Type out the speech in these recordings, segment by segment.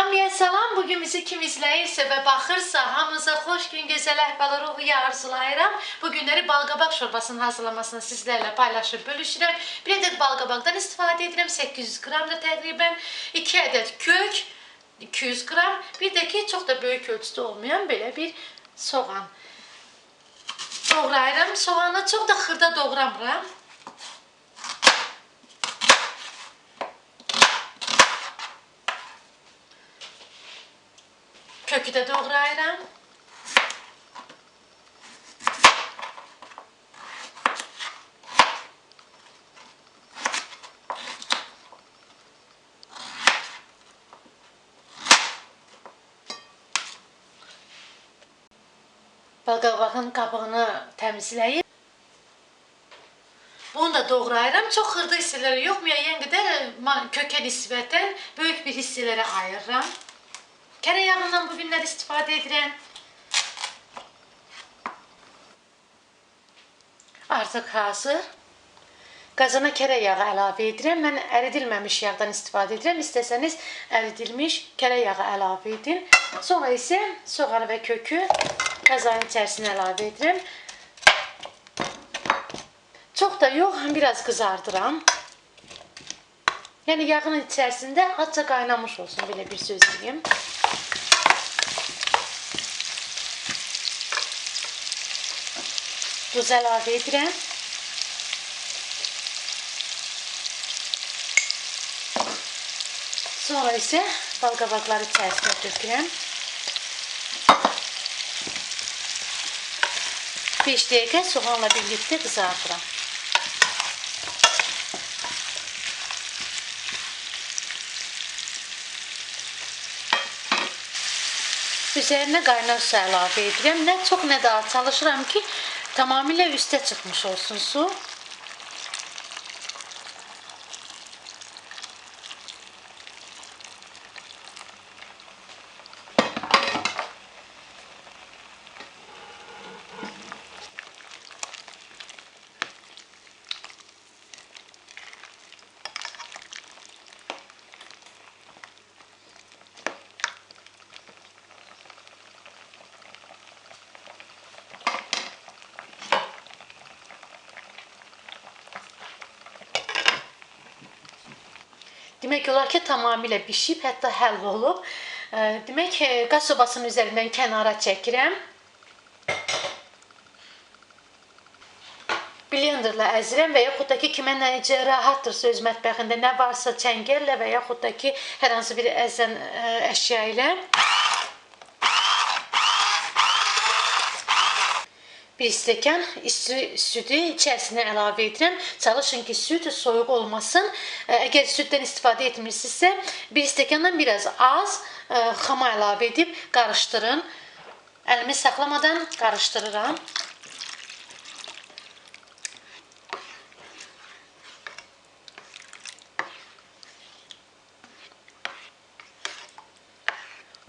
Hamıya salam. Bugün bizi kim izləyirsə və baxırsa, hamınıza xoş gün, gözəl əhval ruhiyə arzulayıram. Bu günləri balqabaq şorbasının hazırlamasını sizlərlə paylaşıb bölüşürəm. Bir ədəd balqabaqdan istifadə edirəm. 800 qramda təqribən 2 ədəd kök, 200 qram. Bir də ki, çox da böyük ölçüdə olmayan belə bir soğan doğrayıram. Soğanı çox da xırda doğramıram. Kökü də doğrayıram. Balqabağın qabığını təmizləyib. Bunu da doğrayıram. Çox xırda hissələri yox, müəyyən qədər kökə nisbətən böyük bir hissələrə ayırıram. Kərə yağından bu günlər istifadə edirəm. Artıq hazır. Qazana kərə yağı əlavə edirəm. Mən əridilməmiş yağdan istifadə edirəm. İstəsəniz əridilmiş kərə yağı əlavə edin. Sonra isə soğanı və kökü qazanın içərisinə əlavə edirəm. Çox da yox, biraz qızardıram. Yəni yağın içərisində azca qaynamış olsun, belə bir söz deyim. Duz əlavə edirəm. Sonra isə balqabaqları içərisinə tökürəm. 5 dəqiqə soğanla birlikdə qızardıram. Üzərinə qaynar su əlavə edirəm. Nə çox, nə də az çalışıram ki, tamamilə üstə çıxmış olsun su. Demək olar ki, tamamilə bişib, hətta həll olub. Demək, qaz sobasının üzərindən kənara çəkirəm. Blenderla əzirəm və yaxud da ki, kimə necə rahatdırsa öz mətbəxində nə varsa çəngəllə və yaxud da ki, hər hansı bir əzən əşya ilə. Bir stəkan südü içərisinə əlavə edirəm. Çalışın ki, süd soyuq olmasın. Əgər süddən istifadə etmirsinizsə, bir stəkandan biraz az xama əlavə edib qarışdırın. Əlimi saxlamadan qarışdırıram.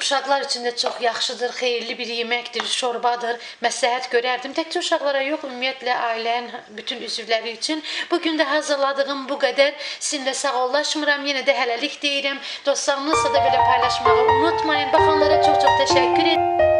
Uşaqlar üçün də çox yaxşıdır, xeyirli bir yeməkdir, şorbadır, məsləhət görərdim. Təkcə uşaqlara yox, ümumiyyətlə ailənin bütün üzvləri üçün. Bugün də hazırladığım bu qədər. Sizinlə sağollaşmıram, yenə də hələlik deyirəm. Dostlarınızla da belə paylaşmağı unutmayın. Baxanlara çox-çox təşəkkür ederim.